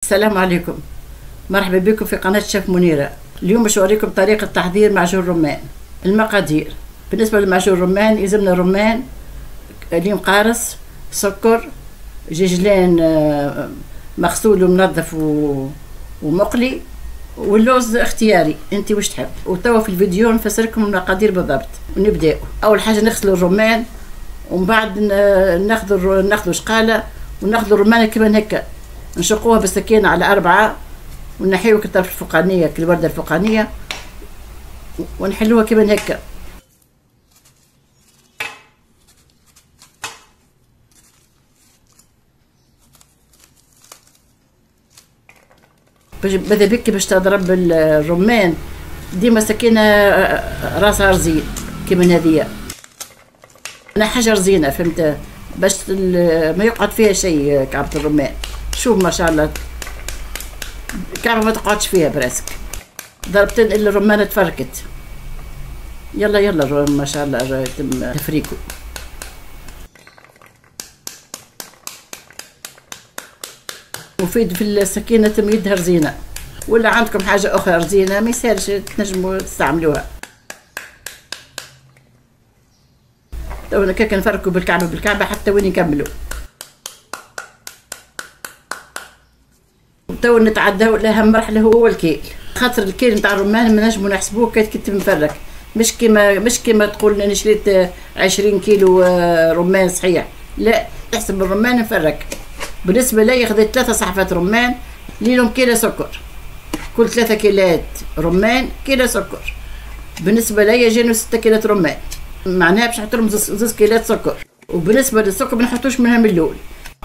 السلام عليكم، مرحبا بكم في قناة شيف منيرة. اليوم باش نوريكم طريقة تحضير معجون الرمان. المقادير: بالنسبة للمعجون الرمان يلزمنا رمان، ليم قارص، سكر، جيجلان مغسول ومنظف ومقلي، واللوز اختياري انت واش تحب. وتوا في الفيديو نفسر لكم المقادير بالضبط. ونبداو. اول حاجه نغسلوا الرمان، ومن بعد ناخذوا شقاله وناخذوا الرمان كمان هكا، نشقوها بالسكينه على 4 ونحيو الطرف الفوقانيه كالورده الفوقانيه ونحلوها كمان هكا. ماذا بك باش تضرب الرمان ديما سكينه راسها رزين كيما هذيا، انا حاجه رزينه فهمت، باش ما يقعد فيها شيء. كعبه الرمان شوف ما شاء الله كعبه ما تقعدش فيها براسك. ضربتين الا الرمانه تفركت. يلا ما شاء الله يتم تفريكه. مفيد في السكينه تم يدها رزينه، ولا عندكم حاجه اخرى رزينه ما يسالش تنجموا تستعملوها. تو هكاك نفركوا بالكعبه حتى وين نكملوا. تو نتعداو لاهم مرحله هو الكيل، خاطر الكيل نتاع الرمان ما نجمو نحسبوه كي مفرك، مش كيما تقول انا شريت 20 كيلو رمان صحيح، لا تحسب الرمان مفرك. بالنسبه لي خذيت 3 صحفات رمان ليهم كيلو سكر، كل 3 كيلات رمان كيلو سكر. بالنسبه لي جانو 6 كيلات رمان، معناها باش نحط لهم 2 كيلات سكر. وبالنسبه للسكر ما نحطوش منها من الاول،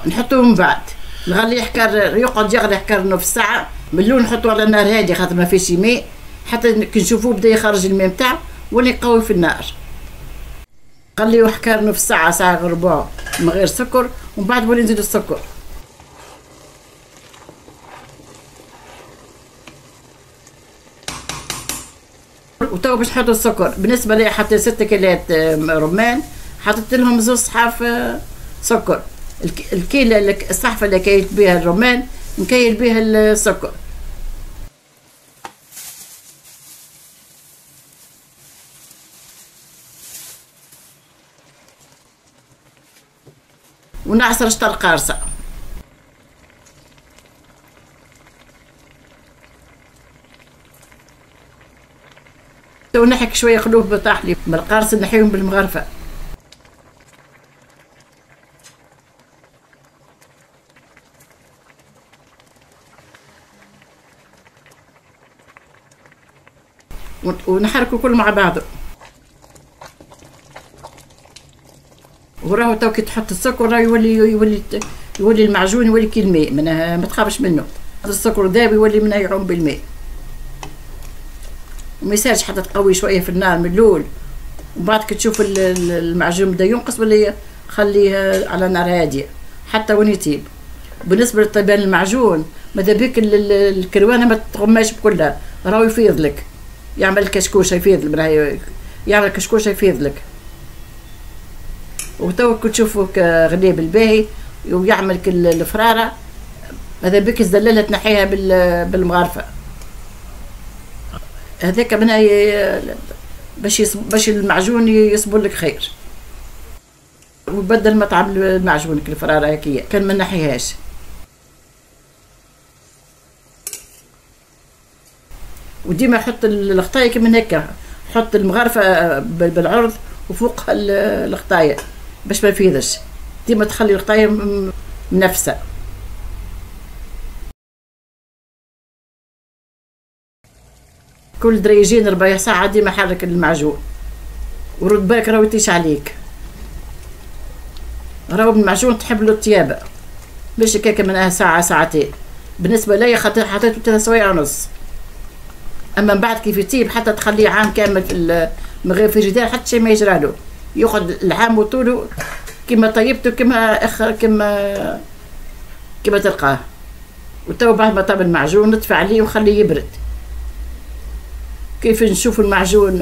نحطوه من بعد. نغلي يقعد يغلي حكار نص ساعه، من الاول نحطوه على النار هادي خاطر ما فيش ماء، حتى كي نشوفوه بدا يخرج الماء نتاعو ونقوي في النار. نخليوه حكار نص ساعه ساعه وربع من غير سكر، ومن بعد ولي نزيدو السكر. وتو باش نحطوا السكر. بالنسبه لي حطيت 6 كيلات رمان، حطيت لهم 2 صحاف سكر. الكيلة الصحفة اللي كيلت بها الرمان نكيل بها السكر. ونعصر شطر قارصة. تو نحك شوية خلوه بطاحلي من القارص، نحيهم بالمغرفة. ونحركوا كل مع بعضه. وراهو تو كي تحط السكر راه يولي المعجون يولي كي الماء، ما تخافش منه. السكر ذاب يولي منه يعوم بالماء، وما يسالش حتى تقوي شويه في النار من الاول، وبعد كي تشوف المعجون بدا ينقص ولا خليه على نار هاديه حتى وين يطيب. بالنسبه لطيبان المعجون ماذا بك الكروانه ما تغماش بكلها، راهو يفيض لك، يعمل كشكوشه يفيض، يعمل كشكوشه يفيض لك. وتو كي تشوفوا غليه بالباهي ويعمل الفراره، هذا بك الزلاله تنحيها بالمغرفه. هذاك منها باش المعجون يصبر لك خير، ويبدل مطعم المعجون الفراره هكيا كان ما نحيهاش. وديما حط الخطايه كيما هكا، حط المغرفه بالعرض وفوقها الخطايه باش ما يفيضش، ديما تخلي الخطايه منفسه. كل دريجين ربع ساعه ديما حرك المعجون، ورد بالك راهو يطيش عليك. راهو المعجون تحب له الطيابه، باش هكاك منها ساعه ساعتين. بالنسبه لي حطيته 3 سوايع ونص. اما من بعد كيف يطيب حتى تخليه عام كامل من غير فريجيدير حتى شيء ما يجرالو، ياخذ العام وطوله كما طيبته كما تلقاه. وتو بعد ما طاب المعجون نطفي عليه وخليه يبرد. كيف نشوف المعجون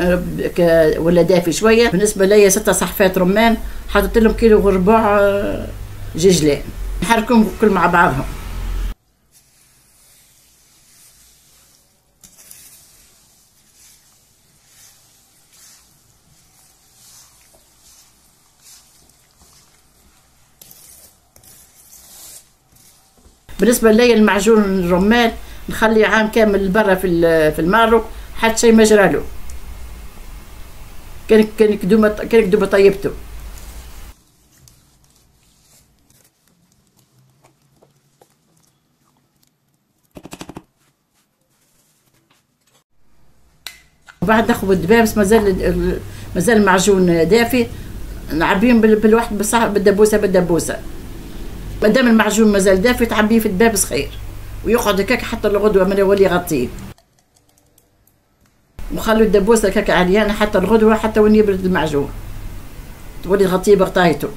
ولا دافي شويه. بالنسبه لي 6 صحفات رمان حطيت لهم كيلو وربع جيجلان، نحركهم كل مع بعضهم. بالنسبه لي المعجون الرمان نخليه عام كامل برا في المارو، حتى شيء ما جرالو، كان كدوبه طيبته. وبعد ناخذ الدبابس مازال المعجون دافي، نعبيهم بالواحد بصح بالدبوسه. ما دام المعجون مازال دافي تعبيه في الدبابس خير، ويقعد هكاك حتى الغدوه من يولي يغطيه، وخلوا الدبوسه هكاك عريانه حتى الغدوه، حتى وين يبرد المعجون تولي تغطيه بغطايته.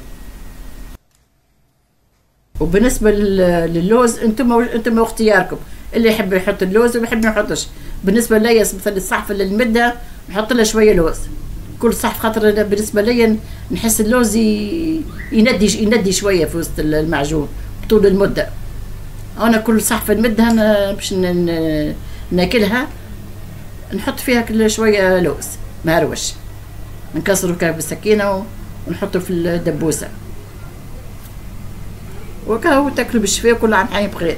وبالنسبه للوز انتم واختياركم، اللي يحب يحط اللوز واللي يحب ما يحطش. بالنسبه ليا مثلا الصحف اللي نمدها نحط لها شويه لوز كل صحف، خاطر بالنسبه ليا نحس اللوز يندي شويه في وسط المعجون طول المده. انا كل صحفه نمدها باش ناكلها نحط فيها شويه لوز مهروش، نكسره كيف بالسكينه ونحطه في الدبوسه، وكاو تاكلوا بالشفاء وكل عام حي بخير.